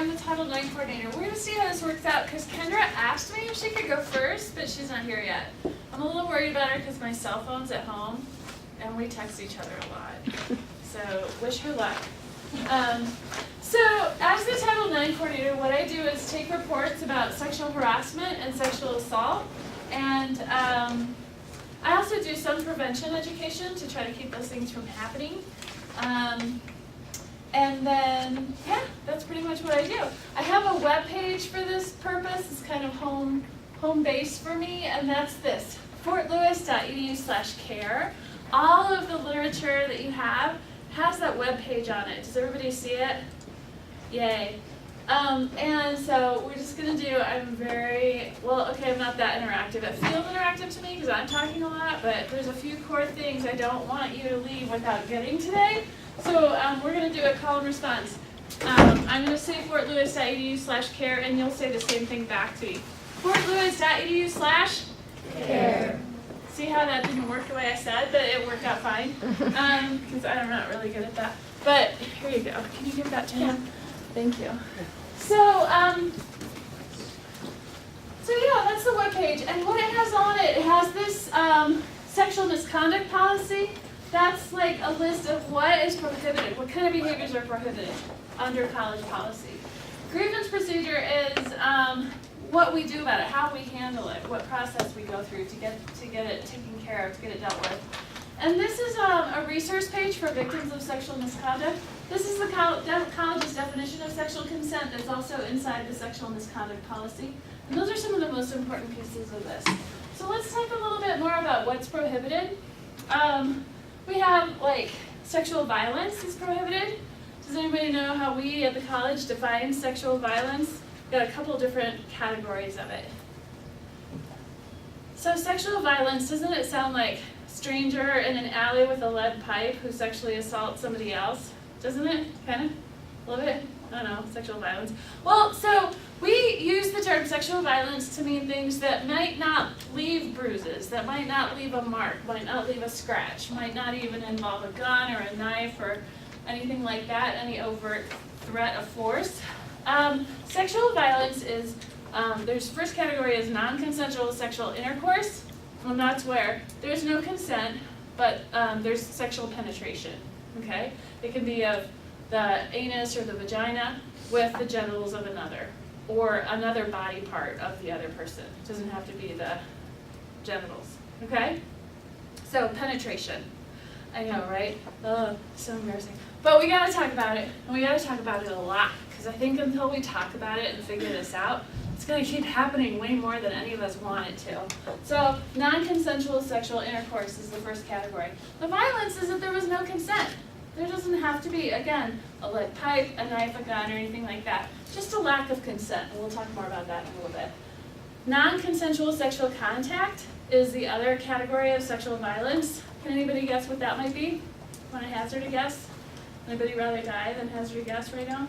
I'm the Title IX coordinator. We're going to see how this works out because Kendra asked me if she could go first, but she's not here yet. I'm a little worried about her because my cell phone's at home and we text each other a lot. So wish her luck. So as the Title IX coordinator, what I do is take reports about sexual harassment and sexual assault, and I also do some prevention education to try to keep those things from happening. And then, yeah, that's pretty much what I do. I have a web page for this purpose. It's kind of home base for me, and that's this, fortlewis.edu/care. All of the literature that you have has that web page on it. Does everybody see it? Yay. And so we're just going to do, I'm not that interactive. It feels interactive to me because I'm talking a lot, but there's a few core things I don't want you to leave without getting today. So we're going to do a call and response. I'm going to say fortlewis.edu/care, and you'll say the same thing back to me. fortlewis.edu/care. See how that didn't work the way I said, but it worked out fine? Because I'm not really good at that. But here you go. Can you give that to him? Thank you. So yeah, that's the webpage. And what it has on it, it has this sexual misconduct policy. That's like a list of what is prohibited, what kind of behaviors are prohibited under college policy. Grievance procedure is what we do about it, how we handle it, what process we go through to get it taken care of, to get it dealt with. And this is a resource page for victims of sexual misconduct. This is the college's definition of sexual consent that's also inside the sexual misconduct policy. And those are some of the most important pieces of this. So let's talk a little bit more about what's prohibited. We have, like, sexual violence is prohibited. Does anybody know how we at the college define sexual violence? We've got a couple different categories of it. So sexual violence, doesn't it sound like stranger in an alley with a lead pipe who sexually assaults somebody else? Doesn't it? Kind of? A little bit? I don't know, sexual violence. Well, so we use the term sexual violence to mean things that might not leave bruises, that might not leave a mark, might not leave a scratch, might not even involve a gun or a knife or anything like that, any overt threat of force. Sexual violence is, there's first category is non-consensual sexual intercourse, and that's where there's no consent, but there's sexual penetration, okay? It can be of the anus or the vagina with the genitals of another, or another body part of the other person. It doesn't have to be the genitals, okay? So penetration, I know, right? Oh, so embarrassing. But we gotta talk about it, and we gotta talk about it a lot, because I think until we talk about it and figure this out, it's gonna keep happening way more than any of us want it to. So non-consensual sexual intercourse is the first category. The violence is that there was no consent. There doesn't have to be, again, a lead pipe, a knife, a gun, or anything like that. Just a lack of consent, and we'll talk more about that in a little bit. Non-consensual sexual contact is the other category of sexual violence. Can anybody guess what that might be? Want to hazard a guess? Anybody rather die than hazard a guess right now?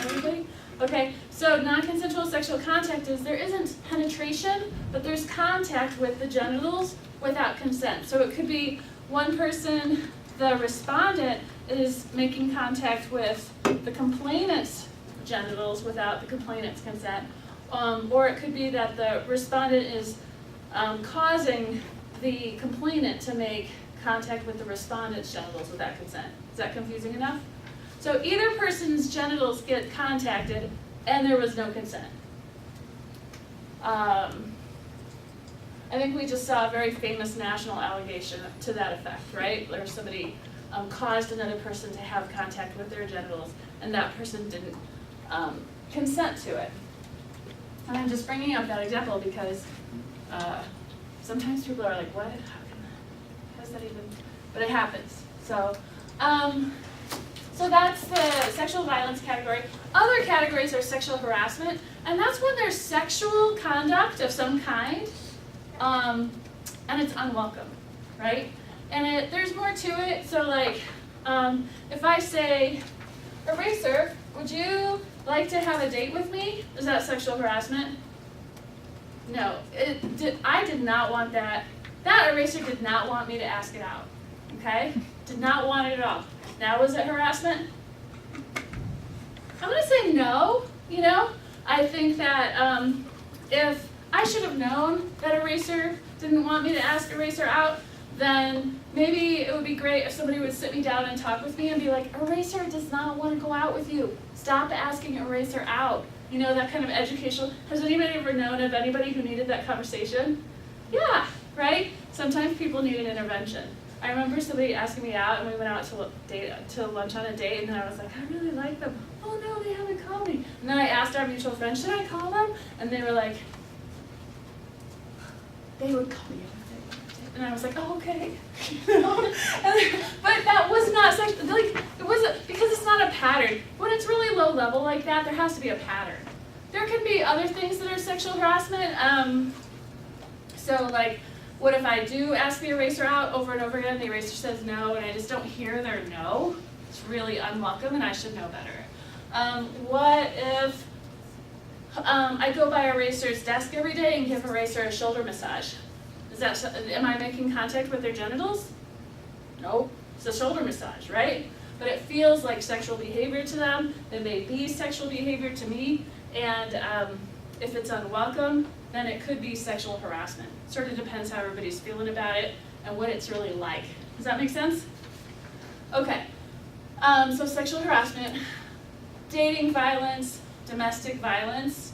Anybody? Okay, so non-consensual sexual contact is there isn't penetration, but there's contact with the genitals without consent. So it could be one person, the respondent, is making contact with the complainant's genitals without the complainant's consent. Or it could be that the respondent is causing the complainant to make contact with the respondent's genitals without consent. Is that confusing enough? So either person's genitals get contacted and there was no consent. I think we just saw a very famous national allegation to that effect, right? Where somebody caused another person to have contact with their genitals and that person didn't consent to it. And I'm just bringing up that example because sometimes people are like, what? How does that even? But it happens. So, so that's the sexual violence category. Other categories are sexual harassment, and that's when there's sexual conduct of some kind, and it's unwelcome, right? And there's more to it. So, like, if I say, Eraser, would you like to have a date with me? Is that sexual harassment? No, I did not want that. That Eraser did not want me to ask it out, okay? Did not want it at all. Now, was it harassment? I'm going to say no, you know, I think that if I should have known that Eraser didn't want me to ask Eraser out, then maybe it would be great if somebody would sit me down and talk with me and be like, Eraser does not want to go out with you. Stop asking Eraser out. You know, that kind of educational. Has anybody ever known of anybody who needed that conversation? Yeah, right? Sometimes people need an intervention. I remember somebody asking me out and we went out to lunch on a date, and then I was like, I really like them. Oh no, they haven't called me. And then I asked our mutual friend, should I call them? And they were like, they would call you. And I was like, oh, okay. But that was not like it wasn't, because it's not a pattern. When it's really low level like that, there has to be a pattern. There can be other things that are sexual harassment. So like, what if I do ask the Eraser out over and over again, the Eraser says no, and I just don't hear their no? It's really unwelcome, and I should know better. What if I go by Eraser's desk every day and give Eraser a shoulder massage? Am I making contact with their genitals? No, it's a shoulder massage, right? But it feels like sexual behavior to them. It may be sexual behavior to me, and if it's unwelcome, then it could be sexual harassment. Sort of depends how everybody's feeling about it and what it's really like. Does that make sense? Okay, so sexual harassment, dating violence, domestic violence.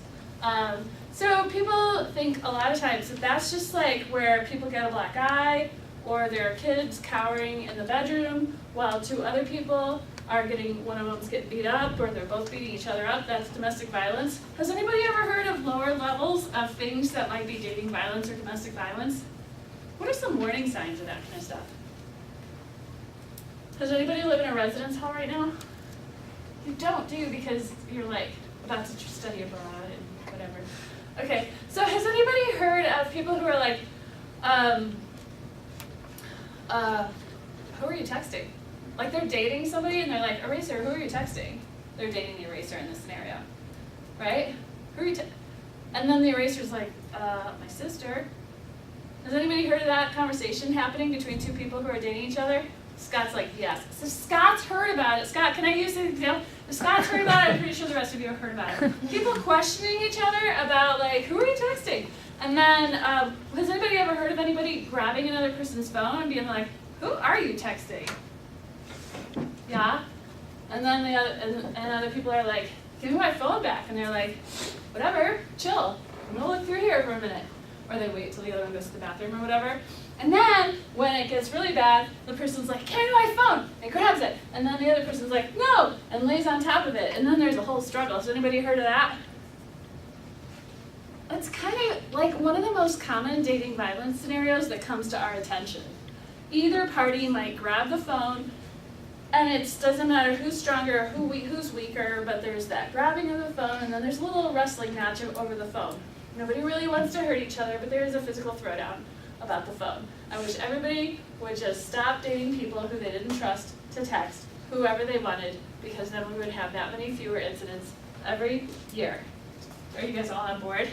So people think a lot of times that that's just like where people get a black eye, or there are kids cowering in the bedroom while two other people are one of them's getting beat up, or they're both beating each other up. That's domestic violence. Has anybody ever heard of lower levels of things that might be dating violence or domestic violence? What are some warning signs of that kind of stuff? Does anybody live in a residence hall right now? You don't, do you? Because you're like about to study abroad and whatever. Okay, so has anybody heard of people who are like, who are you texting? Like they're dating somebody and they're like, Eraser, who are you texting? They're dating the Eraser in this scenario, right? Who are you and then the Eraser's like, my sister. Has anybody heard of that conversation happening between two people who are dating each other? Scott's like, yes. So Scott's heard about it. Scott, can I use an example? If Scott's heard about it, I'm pretty sure the rest of you have heard about it. People questioning each other about like, who are you texting? And then, has anybody ever heard of anybody grabbing another person's phone and being like, who are you texting? Yeah? And then and other people are like, give me my phone back. And they're like, whatever, chill. I'm gonna look through here for a minute. Or they wait till the other one goes to the bathroom or whatever. And then, when it gets really bad, the person's like, give me my phone, and grabs it. And then the other person's like, no, and lays on top of it. And then there's a whole struggle. Has anybody heard of that? It's kind of like one of the most common dating violence scenarios that comes to our attention. Either party might grab the phone, and it doesn't matter who's stronger, who's weaker, but there's that grabbing of the phone, and then there's a little wrestling match over the phone. Nobody really wants to hurt each other, but there is a physical throwdown about the phone. I wish everybody would just stop dating people who they didn't trust to text whoever they wanted, because then we would have that many fewer incidents every year. Are you guys all on board?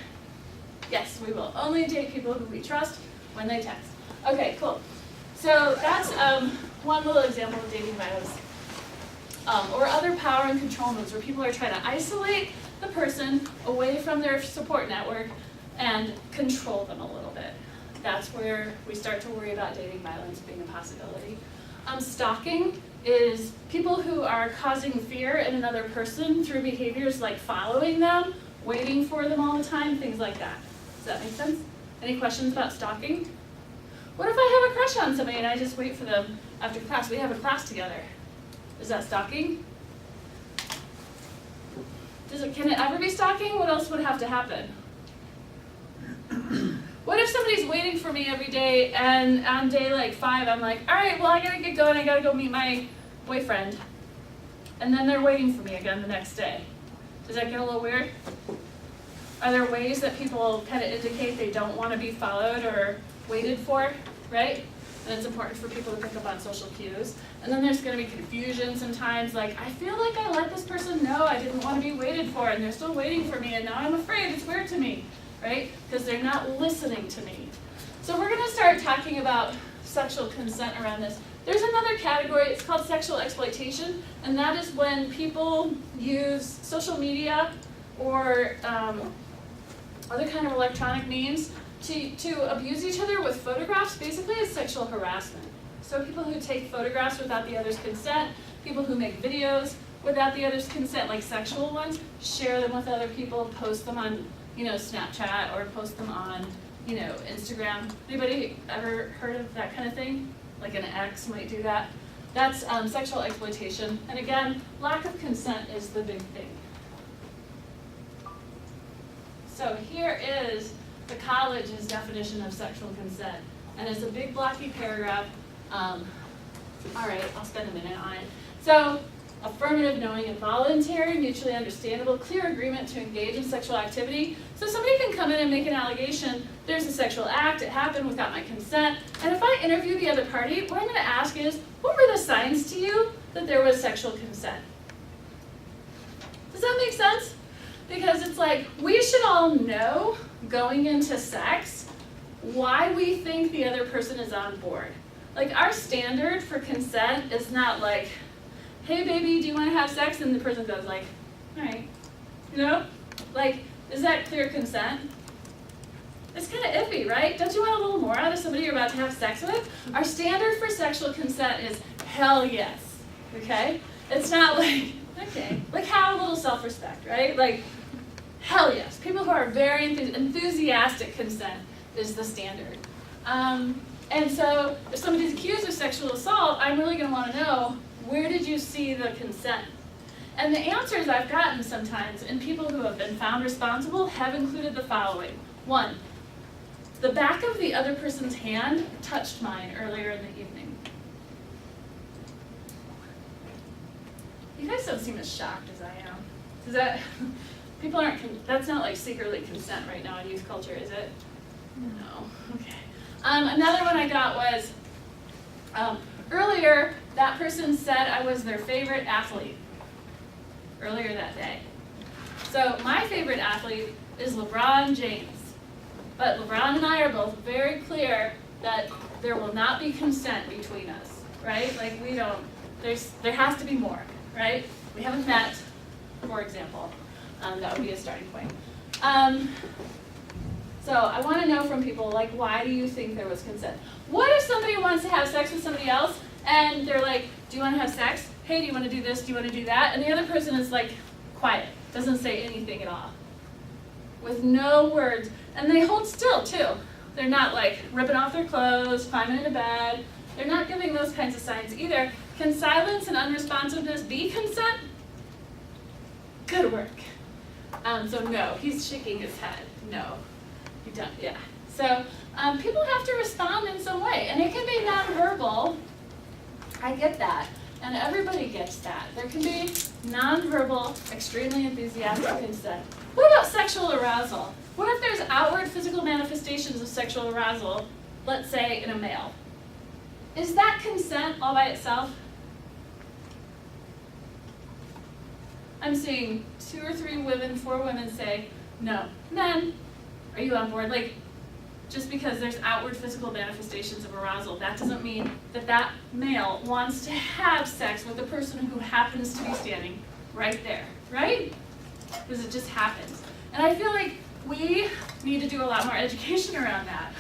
Yes, we will only date people who we trust when they text. Okay, cool. So that's one little example of dating violence. Or other power and control moves where people are trying to isolate the person away from their support network and control them a little bit. That's where we start to worry about dating violence being a possibility. Stalking is people who are causing fear in another person through behaviors like following them, waiting for them all the time, things like that. Does that make sense? Any questions about stalking? What if I have a crush on somebody and I just wait for them after class? We have a class together. Is that stalking? Can it ever be stalking? What else would have to happen? What if somebody's waiting for me every day and on day like 5 I'm like, all right, well I gotta get going, I gotta go meet my boyfriend. And then they're waiting for me again the next day. Does that get a little weird? Are there ways that people kind of indicate they don't want to be followed or waited for, right? And it's important for people to pick up on social cues. And then there's going to be confusion sometimes, like, I feel like I let this person know I didn't want to be waited for, and they're still waiting for me, and now I'm afraid. It's weird to me, right? Because they're not listening to me. So we're going to start talking about sexual consent around this. There's another category, it's called sexual exploitation, and that is when people use social media or other kind of electronic means to abuse each other with photographs basically is sexual harassment. So people who take photographs without the other's consent, people who make videos without the other's consent, like sexual ones, share them with other people, post them on, Snapchat, or post them on, Instagram. Anybody ever heard of that kind of thing? Like an ex might do that. That's sexual exploitation. And again, lack of consent is the big thing. So here is the college's definition of sexual consent. And it's a big blocky paragraph. All right, I'll spend a minute on it. So, affirmative, knowing, and voluntary, mutually understandable, clear agreement to engage in sexual activity. So somebody can come in and make an allegation, there's a sexual act, it happened without my consent, and if I interview the other party, what I'm going to ask is, what were the signs to you that there was sexual consent? Does that make sense? Because it's like, we should all know, going into sex, why we think the other person is on board. Like, our standard for consent is not like, hey baby, do you want to have sex? And the person goes like, all right. Like, is that clear consent? It's kind of iffy, right? Don't you want a little more out of somebody you're about to have sex with? Our standard for sexual consent is hell yes, okay? It's not like, okay, like have a little self-respect, right? Like, hell yes. People who are very enthusiastic consent is the standard. And so if somebody's accused of sexual assault, I'm really going to want to know, where did you see the consent? And the answers I've gotten sometimes in people who have been found responsible have included the following. 1, the back of the other person's hand touched mine earlier in the evening. You guys don't seem as shocked as I am. Does that, people aren't, that's not like secretly consent right now in youth culture, is it? No, okay. Another one I got was, earlier, that person said I was their favorite athlete earlier that day. So my favorite athlete is LeBron James. But LeBron and I are both very clear that there will not be consent between us, right? Like there has to be more, right? We haven't met, for example. That would be a starting point. So I want to know from people, like, why do you think there was consent? What if somebody wants to have sex with somebody else, and they're like, do you want to have sex? Hey, do you want to do this? Do you want to do that? And the other person is like, quiet, doesn't say anything at all. With no words. And they hold still, too. They're not like ripping off their clothes, climbing into bed. They're not giving those kinds of signs either. Can silence and unresponsiveness be consent? Good work. So no, he's shaking his head. No. You don't, yeah. So people have to respond in some way, and it can be nonverbal. I get that, and everybody gets that. There can be nonverbal, extremely enthusiastic consent. What about sexual arousal? What if there's outward physical manifestations of sexual arousal, let's say in a male? Is that consent all by itself? I'm seeing 2 or 3 women, 4 women say, no. Men, are you on board? Like, just because there's outward physical manifestations of arousal, that doesn't mean that that male wants to have sex with the person who happens to be standing right there, right? Because it just happens. And I feel like we need to do a lot more education around that,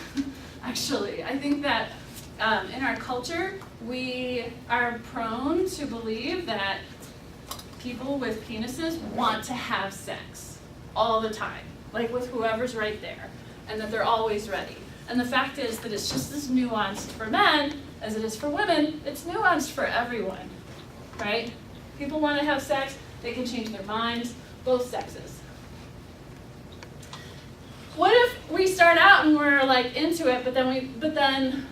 actually. I think that in our culture, we are prone to believe that people with penises want to have sex all the time, like with whoever's right there, and that they're always ready. And the fact is that it's just as nuanced for men as it is for women. It's nuanced for everyone, right? People want to have sex, they can change their minds, both sexes. What if we start out and we're like into it, but then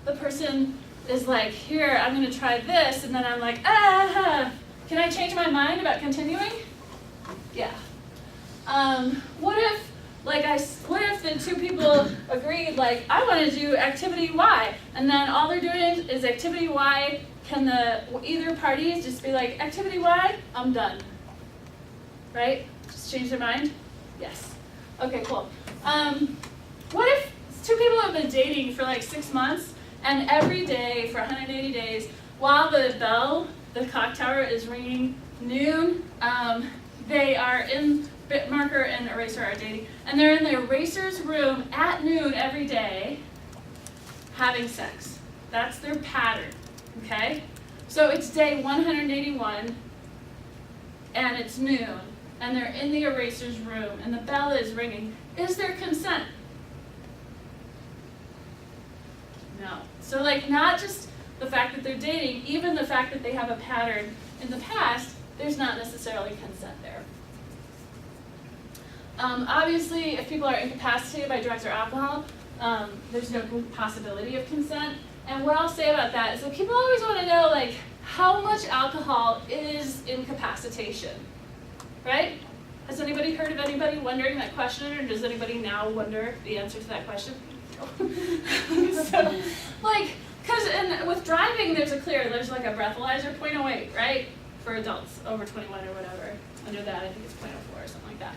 the person is like, here, I'm gonna try this, and then I'm like, can I change my mind about continuing? Yeah. What if the 2 people agreed, like, I want to do activity Y, and then all they're doing is activity Y, can either parties just be like, activity Y, I'm done, right? Just change their mind? Yes. Okay, cool. What if 2 people have been dating for like 6 months, and every day for 180 days, while the bell, the clock tower is ringing, noon, they are in, marker and eraser are dating, and they're in the eraser's room at noon every day having sex. That's their pattern, okay? So it's day 181, and it's noon, and they're in the eraser's room, and the bell is ringing. Is there consent? No. So like not just the fact that they're dating, even the fact that they have a pattern in the past, there's not necessarily consent there. Obviously, if people are incapacitated by drugs or alcohol, there's no possibility of consent. And what I'll say about that is that people always want to know, like, how much alcohol is incapacitation, right? Has anybody heard of anybody wondering that question, or does anybody now wonder the answer to that question? So, like, because with driving, there's like a breathalyzer, 0.08, right? For adults over 21 or whatever. Under that, I think it's 0.04 or something like that.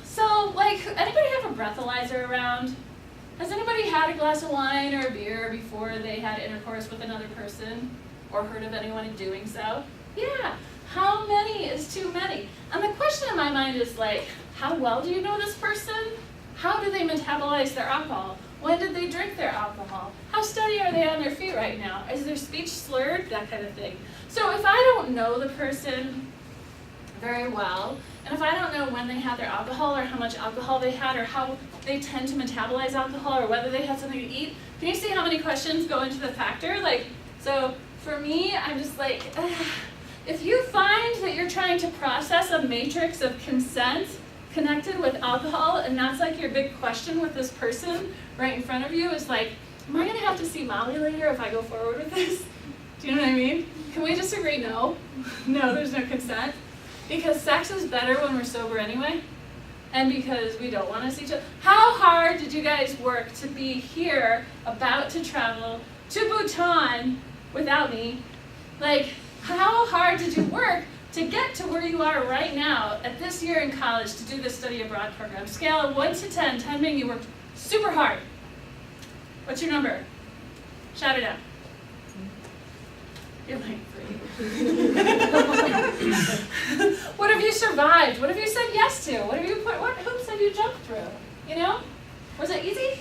So, like, anybody have a breathalyzer around? Has anybody had a glass of wine or a beer before they had intercourse with another person? Or heard of anyone doing so? Yeah. How many is too many? And the question in my mind is like, how well do you know this person? How do they metabolize their alcohol? When did they drink their alcohol? How steady are they on their feet right now? Is their speech slurred? That kind of thing. So if I don't know the person very well, and if I don't know when they had their alcohol or how much alcohol they had or how they tend to metabolize alcohol or whether they had something to eat, can you see how many questions go into the factor? Like, so for me, I'm just like, if you find that you're trying to process a matrix of consent connected with alcohol, and that's like your big question with this person right in front of you, is like, am I going to have to see Molly later if I go forward with this? Do you know what I mean? Can we just agree no? No, there's no consent. Because sex is better when we're sober anyway, and because we don't want to see each other. How hard did you guys work to be here, about to travel to Bhutan without me? Like, how hard did you work to get to where you are right now at this year in college to do this study abroad program? Scale of 1 to 10, 10 being you worked super hard. What's your number? Shout it out. You're like 3. What have you survived? What have you said yes to? What hoops have you jumped through? You know? Was it easy?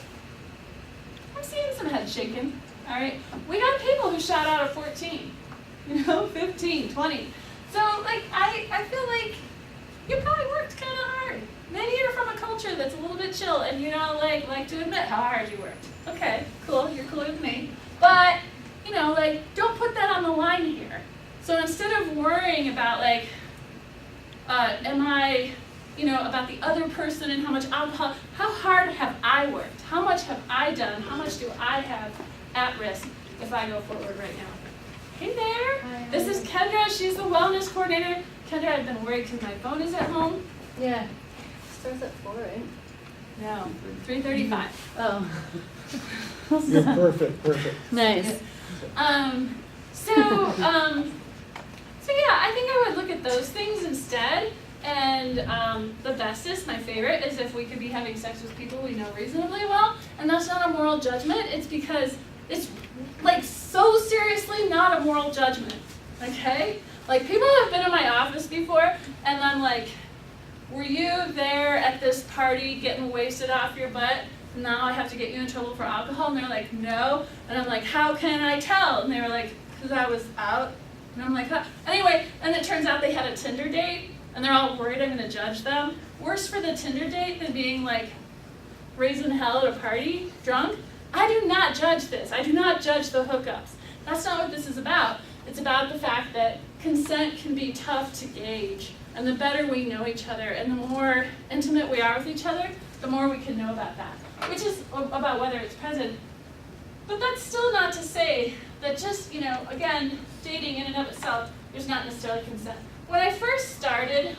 I'm seeing some head shaking. All right. We got people who shot out at 14. 15, 20. So like I feel like you probably worked kind of hard. Maybe you're from a culture that's a little bit chill and you don't like to admit how hard you worked. Okay, cool. You're cooler than me. But don't put that on the line here. So instead of worrying about about the other person and how much alcohol, how hard have I worked? How much have I done? How much do I have at risk if I go forward right now? Hey there. Hi. This is Kendra. She's the wellness coordinator. Kendra, I've been worried because my phone is at home. Yeah. Starts at 4, right? No, 3:35. Oh. You're perfect. Nice. So yeah, I think I would look at those things instead. And the bestest, my favorite, is if we could be having sex with people we know reasonably well. And that's not a moral judgment. It's because it's like so seriously not a moral judgment. Okay? Like people have been in my office before and I'm like, were you there at this party getting wasted off your butt? Now I have to get you in trouble for alcohol? And they're like, no. And I'm like, how can I tell? And they were like, because I was out. And I'm like, huh. Anyway, and it turns out they had a Tinder date, and they're all worried I'm going to judge them. Worse for the Tinder date than being like raising hell at a party, drunk. I do not judge this. I do not judge the hookups. That's not what this is about. It's about the fact that consent can be tough to gauge. And the better we know each other and the more intimate we are with each other, the more we can know about that, which is about whether it's present. But that's still not to say that just, again, dating in and of itself, there's not necessarily consent. When I first started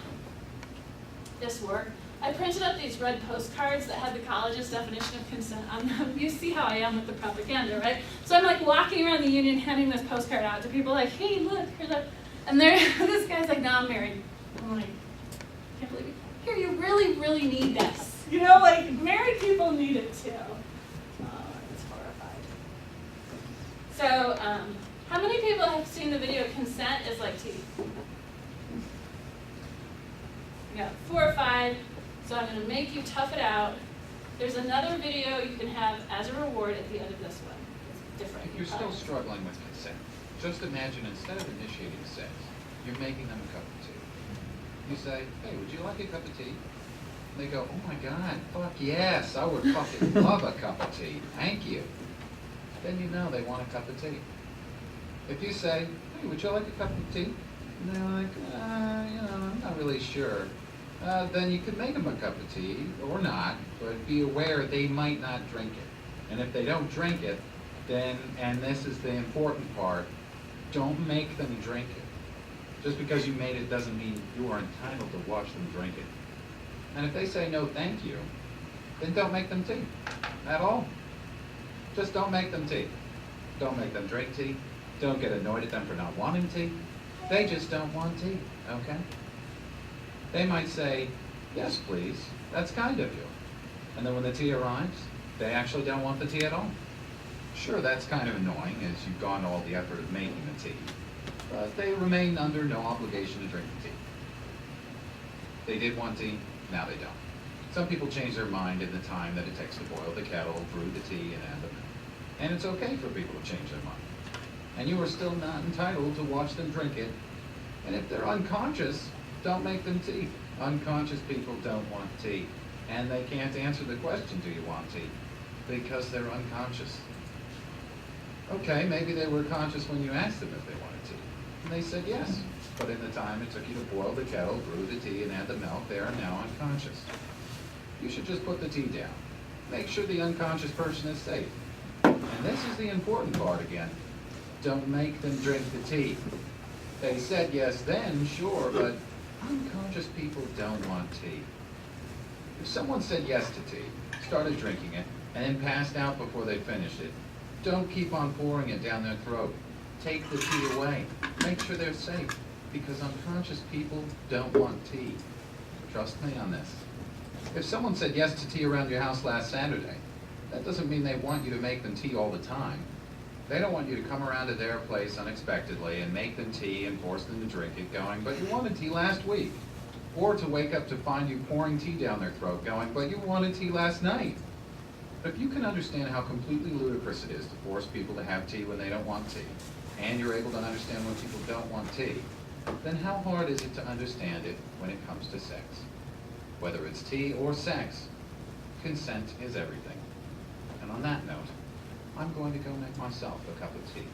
this work, I printed up these red postcards that had the college's definition of consent on them. You see how I am with the propaganda, right? So I'm like walking around the union handing this postcard out to people like, hey, look, here's a, and this guy's like, no, I'm married. I'm like, can't believe it. Here, you really, really need this. Married people need it too. Oh, it's horrified. So, how many people have seen the video Consent is Like Tea? You got 4 or 5, so I'm gonna make you tough it out. There's another video you can have as a reward at the end of this one. It's different. If you're still struggling with consent, just imagine instead of initiating sex, you're making them a cup of tea. You say, hey, would you like a cup of tea? And they go, oh my God, fuck yes, I would fucking love a cup of tea, thank you. Then you know they want a cup of tea. If you say, hey, would you like a cup of tea? And they're like, I'm not really sure. Then you could make them a cup of tea, or not, but be aware they might not drink it. And if they don't drink it, then, and this is the important part, don't make them drink it. Just because you made it doesn't mean you are entitled to watch them drink it. And if they say no thank you, then don't make them tea at all. Just don't make them tea. Don't make them drink tea. Don't get annoyed at them for not wanting tea. They just don't want tea, okay? They might say, yes please, that's kind of you. And then when the tea arrives, they actually don't want the tea at all. Sure, that's kind of annoying as you've gone to all the effort of making the tea. But they remain under no obligation to drink the tea. They did want tea, now they don't. Some people change their mind in the time that it takes to boil the kettle, brew the tea, and add the milk. And it's okay for people to change their mind. And you are still not entitled to watch them drink it. And if they're unconscious, don't make them tea. Unconscious people don't want tea. And they can't answer the question, do you want tea? Because they're unconscious. Okay, maybe they were conscious when you asked them if they wanted tea. And they said yes. But in the time it took you to boil the kettle, brew the tea, and add the milk, they are now unconscious. You should just put the tea down. Make sure the unconscious person is safe. And this is the important part again. Don't make them drink the tea. They said yes then, sure, but unconscious people don't want tea. If someone said yes to tea, started drinking it, and then passed out before they finished it, don't keep on pouring it down their throat. Take the tea away. Make sure they're safe, because unconscious people don't want tea. Trust me on this. If someone said yes to tea around your house last Saturday, that doesn't mean they want you to make them tea all the time. They don't want you to come around to their place unexpectedly and make them tea and force them to drink it going, but you wanted tea last week. Or to wake up to find you pouring tea down their throat going, but you wanted tea last night. But if you can understand how completely ludicrous it is to force people to have tea when they don't want tea, and you're able to understand when people don't want tea, then how hard is it to understand it when it comes to sex? Whether it's tea or sex, consent is everything. And on that note, I'm going to go make myself a cup of tea.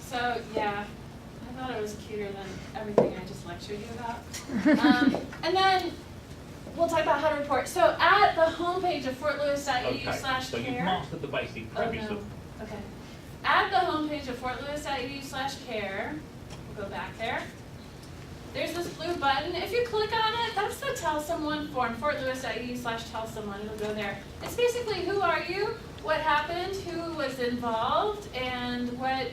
So yeah, I thought it was cuter than everything I just lectured you about. And then we'll talk about how to report. So at the homepage of fortlewis.edu/care. So you've mastered the basic premise of. Okay. At the homepage of fortlewis.edu/care, we'll go back there. There's this blue button. If you click on it, that's the Tell Someone form, fortlewis.edu/tell someone. It'll go there. It's basically who are you, what happened, who was involved, and what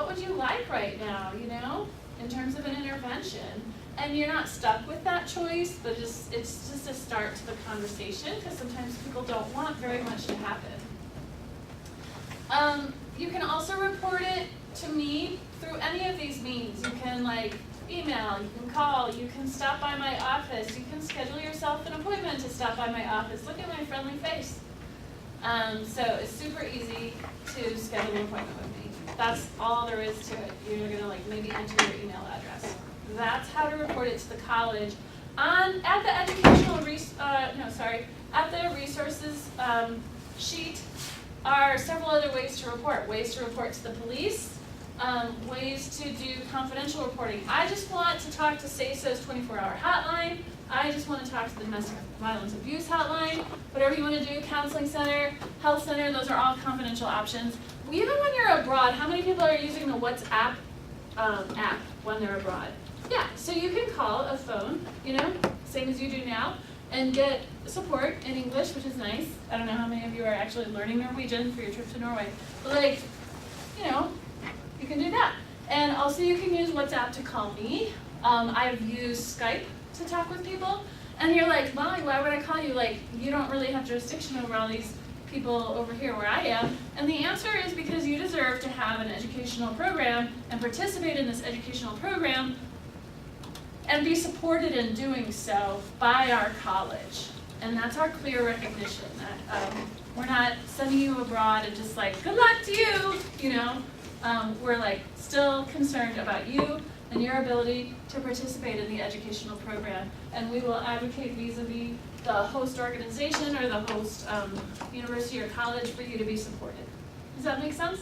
would you like right now, you know, in terms of an intervention. And you're not stuck with that choice, but it's just a start to the conversation, because sometimes people don't want very much to happen. You can also report it to me through any of these means. You can email, you can call, you can stop by my office, you can schedule yourself an appointment to stop by my office. Look at my friendly face. So it's super easy to schedule an appointment with me. That's all there is to it. You're gonna maybe enter your email address. That's how to report it to the college. At the resources sheet are several other ways to report. Ways to report to the police, ways to do confidential reporting. I just want to talk to SASO's 24-hour hotline. I just want to talk to the domestic violence abuse hotline. Whatever you want to do, counseling center, health center, those are all confidential options. Even when you're abroad, how many people are using the WhatsApp app when they're abroad? Yeah, so you can call a phone, same as you do now, and get support in English, which is nice. I don't know how many of you are actually learning Norwegian for your trip to Norway, but you can do that. And also you can use WhatsApp to call me. I've used Skype to talk with people, and you're like, Molly, why would I call you? You don't really have jurisdiction over all these people over here where I am. And the answer is because you deserve to have an educational program and participate in this educational program and be supported in doing so by our college. And that's our clear recognition that we're not sending you abroad and just like, good luck to you, you know. We're like still concerned about you and your ability to participate in the educational program. And we will advocate vis-a-vis the host organization or the host university or college for you to be supported. Does that make sense?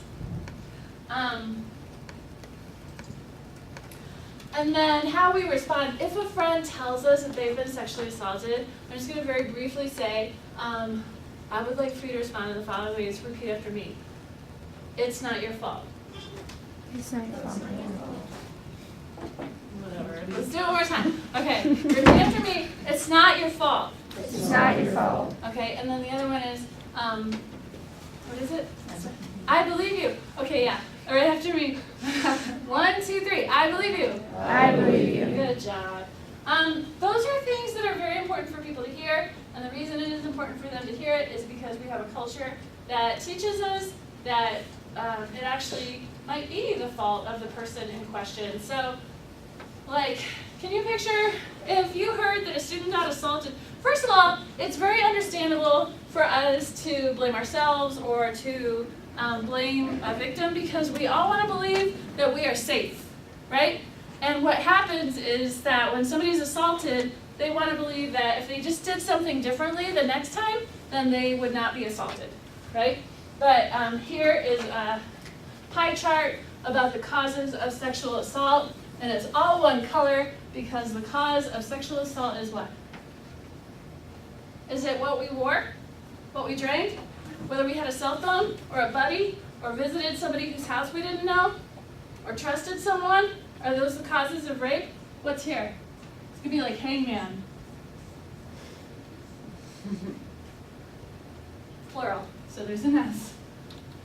And then how we respond, if a friend tells us that they've been sexually assaulted, I'm just gonna very briefly say, I would like for you to respond in the following ways. Repeat after me. It's not your fault. It's not your fault. Whatever. Let's do it one more time. Okay. Repeat after me. It's not your fault. It's not your fault. Okay. And then the other one is, what is it? I believe you. Okay. Yeah. All right. After me. 1, 2, 3. I believe you. I believe you. Good job. Those are things that are very important for people to hear, and the reason it is important for them to hear it is because we have a culture that teaches us that it actually might be the fault of the person in question. So, like, can you picture if you heard that a student got assaulted? First of all, it's very understandable for us to blame ourselves or to blame a victim because we all want to believe that we are safe, right? And what happens is that when somebody's assaulted, they want to believe that if they just did something differently the next time, then they would not be assaulted, right? But here is a pie chart about the causes of sexual assault, and it's all one color because the cause of sexual assault is what? Is it what we wore? What we drank? Whether we had a cell phone or a buddy or visited somebody whose house we didn't know or trusted someone? Are those the causes of rape? What's here? It's gonna be like hangman. Plural, so there's an S.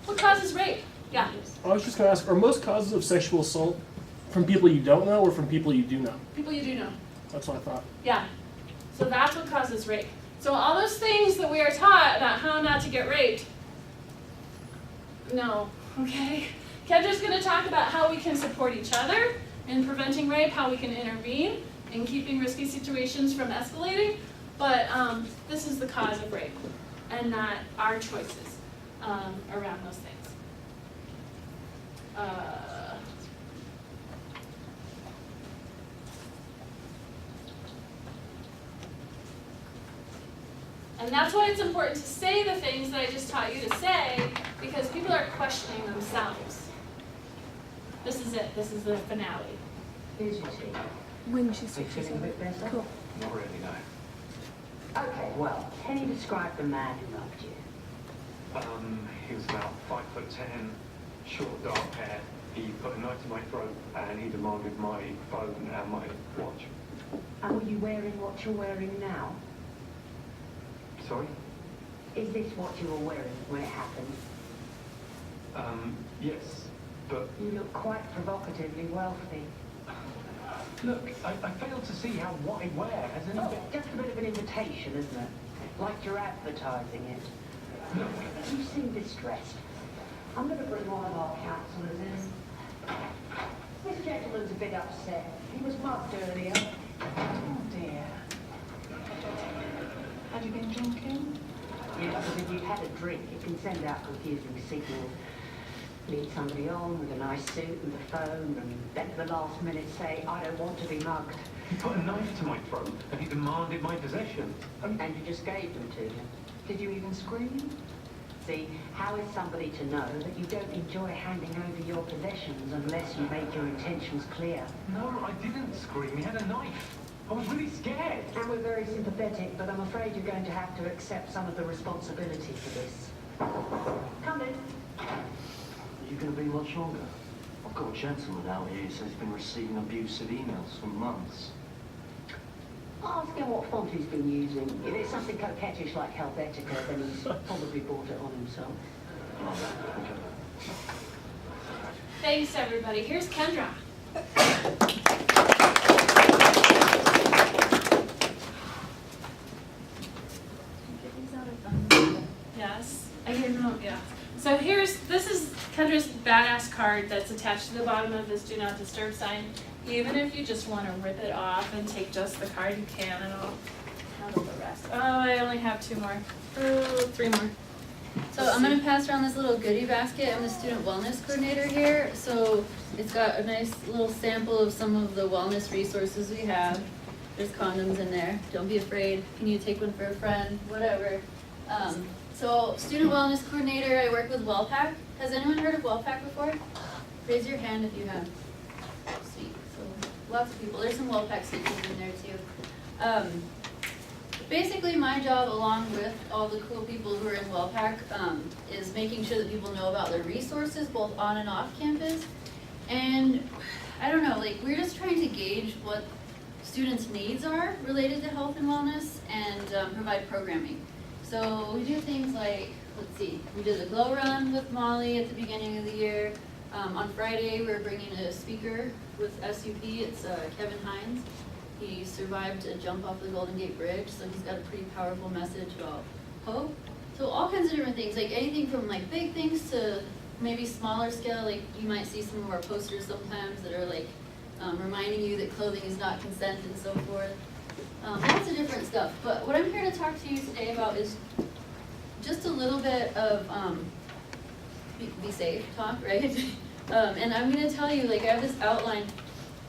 What causes rape? Yeah. I was just gonna ask, are most causes of sexual assault from people you don't know or from people you do know? People you do know. That's what I thought. Yeah. So that's what causes rape. So all those things that we are taught about how not to get raped, no, okay? Kendra's gonna talk about how we can support each other in preventing rape, how we can intervene in keeping risky situations from escalating, but this is the cause of rape and not our choices around those things. And that's why it's important to say the things that I just taught you to say, because people are questioning themselves. This is it. This is the finale. Here's your tea. When she Are you said feeling a bit better? Cool. Not really, no. Okay, well, can you describe the man who loved you? He was about 5'10", short dark hair. He put a knife to my throat and he demanded my phone and my watch. And were you wearing what you're wearing now? Sorry? Is this what you were wearing when it happened? Yes, but You look quite provocatively wealthy. look, I failed to see how what I wear has any Oh, bit. just a bit of an invitation, isn't it? Like you're advertising it. Look, You seem distressed. I'm going to bring one of our counsellors in. This gentleman's a bit upset. He was mugged earlier. Oh dear. Have you been drinking? Yeah, because if you've had a drink, it can send out confusing signals. Lead somebody on with a nice suit and the phone, and then at the last minute say, I don't want to be mugged. he put a knife to my throat and he demanded my possessions. And you just gave them to him. Did you even scream? See, how is somebody to know that you don't enjoy handing over your possessions unless you make your intentions clear? No, I didn't scream. He had a knife. I was really scared. And we're very sympathetic, but I'm afraid you're going to have to accept some of the responsibility for this. Come in. Are you going to be much longer? I've got a gentleman out here who says he's been receiving abusive emails for months. Ask him what font he's been using. If it's something coquettish like Helvetica, then he's probably brought it on himself. Thanks, everybody. Here's Kendra. Yes, I hear no. Yeah. So this is Kendra's badass card that's attached to the bottom of this do not disturb sign. Even if you just wanna rip it off and take just the card, you can, and I'll handle the rest. Oh, I only have 2 more. Oh, 3 more. So I'm gonna pass around this little goodie basket. I'm the student wellness coordinator here. So it's got a nice little sample of some of the wellness resources we have. There's condoms in there. Don't be afraid. Can you take one for a friend? Whatever. So student wellness coordinator, I work with WellPack. Has anyone heard of WellPack before? Raise your hand if you have. Sweet. So lots of people. There's some WellPack speakers in there too. Basically, my job, along with all the cool people who are in WellPack, is making sure that people know about their resources, both on and off campus. And I don't know, like, we're just trying to gauge what students' needs are related to health and wellness and provide programming. So we do things like, let's see, we did the glow run with Molly at the beginning of the year. On Friday, we're bringing a speaker with SUP. It's Kevin Hines. He survived a jump off the Golden Gate Bridge, so he's got a pretty powerful message about hope. So all kinds of different things, like anything from like big things to maybe smaller scale, like you might see some of our posters sometimes that are like reminding you that clothing is not consent and so forth. Lots of different stuff. But what I'm here to talk to you today about is just a little bit of be safe talk, right? And I'm gonna tell you, like, I have this outline.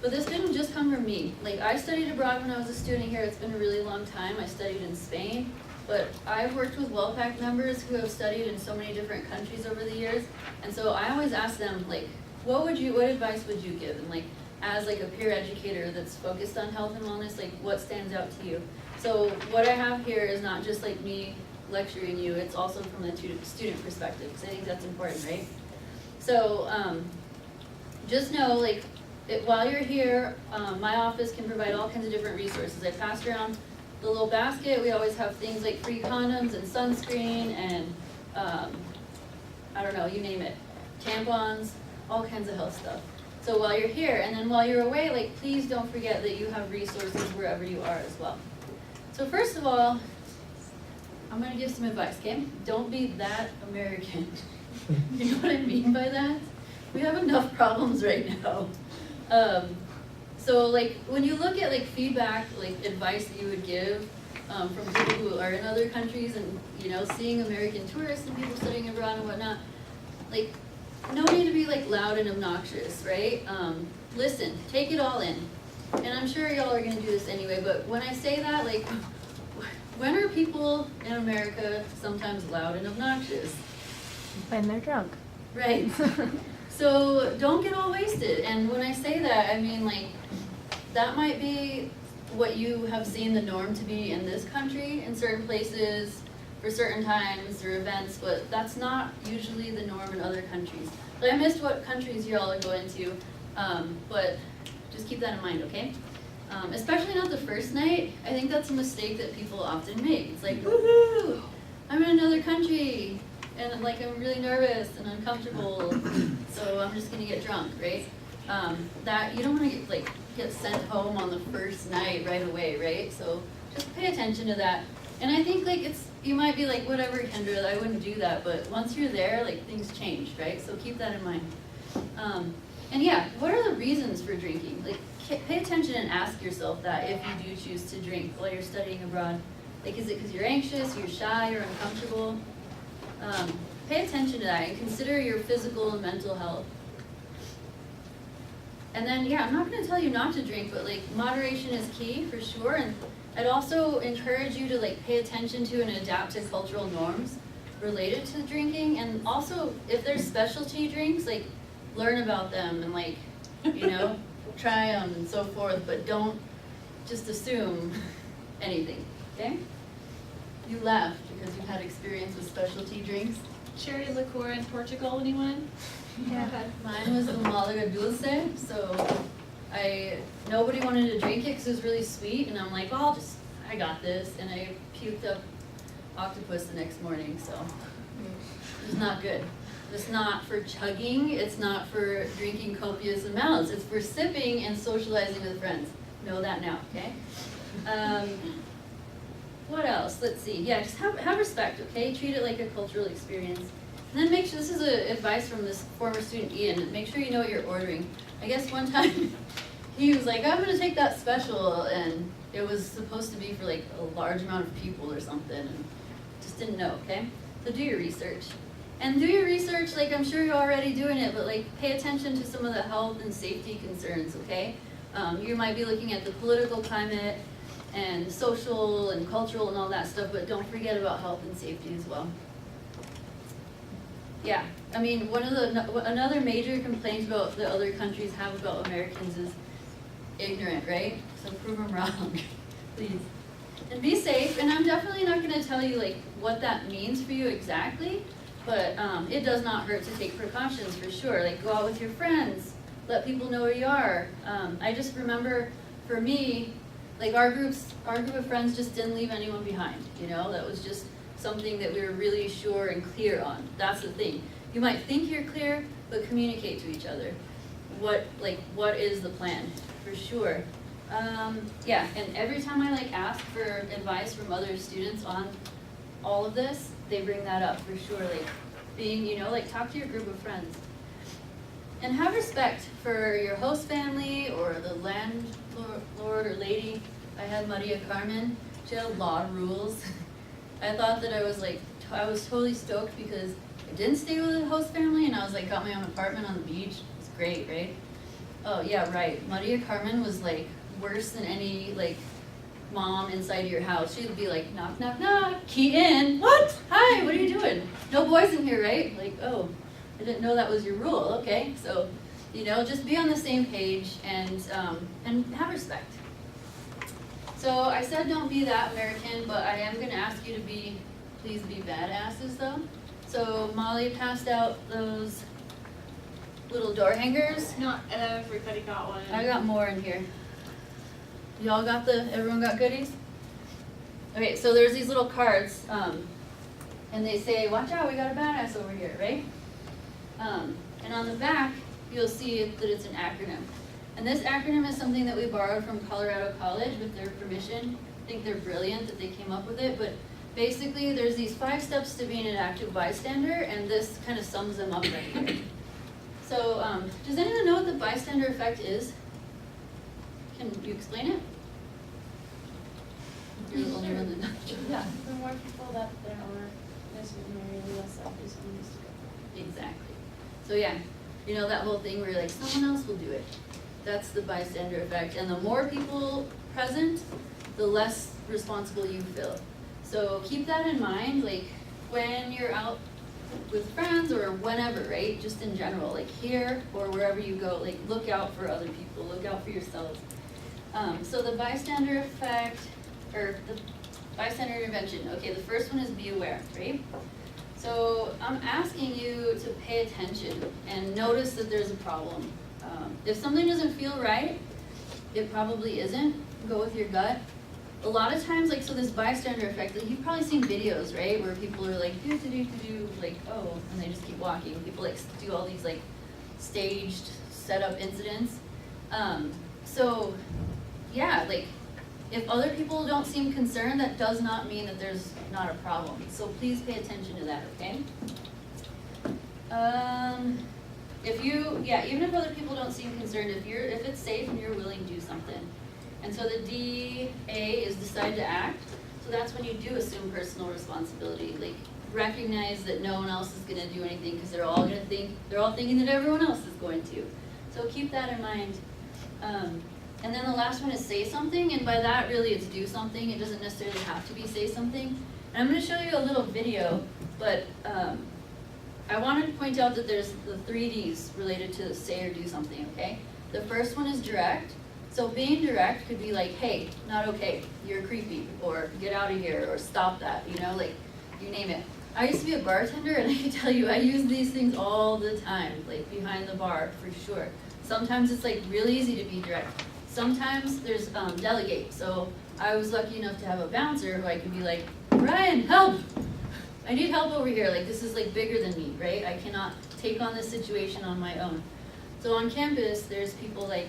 But this didn't just come from me. Like, I studied abroad when I was a student here. It's been a really long time. I studied in Spain. But I've worked with WellPack members who have studied in so many different countries over the years. And so I always ask them, like, what advice would you give? And like, as like a peer educator that's focused on health and wellness, like, what stands out to you? So what I have here is not just like me lecturing you. It's also from the student perspective, because I think that's important, right? So just know, like, while you're here, my office can provide all kinds of different resources. I passed around the little basket. We always have things like free condoms and sunscreen and, I don't know, you name it, tampons, all kinds of health stuff. So while you're here, and then while you're away, like, please don't forget that you have resources wherever you are as well. So first of all, I'm gonna give some advice, okay? Don't be that American. You know what I mean by that? We have enough problems right now. So like, when you look at like feedback, like advice that you would give from people who are in other countries and, you know, seeing American tourists and people studying abroad and whatnot, like, no need to be like loud and obnoxious, right? Listen, take it all in. And I'm sure y'all are gonna do this anyway, but when I say that, like, when are people in America sometimes loud and obnoxious? When they're drunk. Right. So don't get all wasted. And when I say that, I mean, like, that might be what you have seen the norm to be in this country, in certain places, for certain times or events, but that's not usually the norm in other countries. But I missed what countries y'all are going to, but just keep that in mind, okay? Especially not the first night. I think that's a mistake that people often make. It's like, woohoo, I'm in another country, and like I'm really nervous and uncomfortable, so I'm just gonna get drunk, right? That you don't want to get sent home on the first night right away, right? So just pay attention to that. And I think like you might be like, whatever, Kendra, I wouldn't do that, but once you're there, like things change, right? So keep that in mind. And yeah, what are the reasons for drinking? Like, pay attention and ask yourself that if you do choose to drink while you're studying abroad. Like, is it because you're anxious, you're shy, you're uncomfortable? Pay attention to that and consider your physical and mental health. And then, yeah, I'm not going to tell you not to drink, but like moderation is key for sure. And I'd also encourage you to like pay attention to and adapt to cultural norms related to drinking. And also, if there's specialty drinks, like learn about them and like, you know, try them and so forth, but don't just assume anything, okay? You laughed because you've had experience with specialty drinks. Cherry liqueur in Portugal, anyone? Yeah. Mine was the Malaga Dulce, so nobody wanted to drink it because it was really sweet, and I'm like, well, I got this, and I puked up octopus the next morning, so it was not good. It's not for chugging, it's not for drinking copious amounts, it's for sipping and socializing with friends. Know that now, okay? What else? Let's see. Yeah, just have respect, okay? Treat it like a cultural experience. And then make sure, this is advice from this former student Ian, make sure you know what you're ordering. I guess one time he was like, I'm gonna take that special, and it was supposed to be for like a large amount of people or something, and just didn't know, okay? So do your research. And do your research, like I'm sure you're already doing it, but like pay attention to some of the health and safety concerns, okay? You might be looking at the political climate and social and cultural and all that stuff, but don't forget about health and safety as well. Yeah, I mean, another major complaint about the other countries have about Americans is ignorant, right? So prove them wrong, please. And be safe, and I'm definitely not gonna tell you like what that means for you exactly, but it does not hurt to take precautions for sure. Like go out with your friends, let people know where you are. I just remember for me, like our group of friends just didn't leave anyone behind, you know? That was just something that we were really sure and clear on. That's the thing. You might think you're clear, but communicate to each other. What is the plan, for sure. Yeah, and every time I like ask for advice from other students on all of this, they bring that up for sure. Like being, you know, like talk to your group of friends. And have respect for your host family or the landlord or lady. I had Maria Carmen. She had a lot of rules. I thought that I was totally stoked because I didn't stay with a host family and I was like got my own apartment on the beach. It's great, right? Oh yeah, right. Maria Carmen was like worse than any like mom inside your house. She'd be like, knock, knock, knock, key in. What? Hi, what are you doing? No boys in here, right? Like, oh, I didn't know that was your rule. Okay, so, you know, just be on the same page and have respect. So I said don't be that American, but I am gonna ask you to please be badasses though. So Molly passed out those little door hangers. Not everybody got one. I got more in here. Y'all got everyone got goodies? Okay, so there's these little cards, and they say, watch out, we got a badass over here, right? And on the back, you'll see that it's an acronym. And this acronym is something that we borrowed from Colorado College with their permission. I think they're brilliant that they came up with it, but basically there's these 5 steps to being an active bystander, and this kind of sums them up right here. So, does anyone know what the bystander effect is? Can you explain it? You're the only one that knows. Yeah, the more people that there are, necessarily the less selfish someone needs to go. Exactly. So yeah, you know that whole thing where like someone else will do it. That's the bystander effect. And the more people present, the less responsible you feel. So keep that in mind, like when you're out with friends or whenever, right? Just in general, like here or wherever you go, like look out for other people, look out for yourselves. So the bystander effect, or the bystander intervention, okay, the first one is be aware, right? So I'm asking you to pay attention and notice that there's a problem. If something doesn't feel right, it probably isn't. Go with your gut. A lot of times, like, so this bystander effect, like, you've probably seen videos, right, where people are like, do, like, oh, and they just keep walking. People, like, do all these, like, staged, set-up incidents. So, yeah, like, if other people don't seem concerned, that does not mean that there's not a problem. So please pay attention to that, okay? Even if other people don't seem concerned, if it's safe and you're willing to do something. And so the DA is decide to act. So that's when you do assume personal responsibility. Like recognize that no one else is gonna do anything because they're all thinking that everyone else is going to. So keep that in mind. And then the last one is say something, and by that really it's do something. It doesn't necessarily have to be say something. And I'm gonna show you a little video, but I wanted to point out that there's the 3 Ds related to say or do something, okay? The first one is direct. So being direct could be like, hey, not okay, you're creepy, or get out of here, or stop that, you know, like, you name it. I used to be a bartender, and I can tell you, I use these things all the time, like behind the bar, for sure. Sometimes it's like really easy to be direct. Sometimes there's delegate. So I was lucky enough to have a bouncer who I could be like, Ryan, help! I need help over here, like this is like bigger than me, right? I cannot take on this situation on my own. So on campus, there's people like,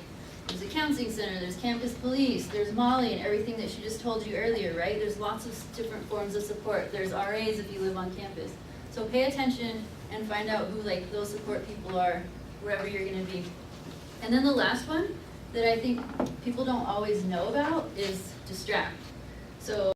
there's a counseling center, there's campus police, there's Molly and everything that she just told you earlier, right? There's lots of different forms of support. There's RAs if you live on campus. So pay attention and find out who like those support people are wherever you're gonna be. And then the last one that I think people don't always know about is distract. So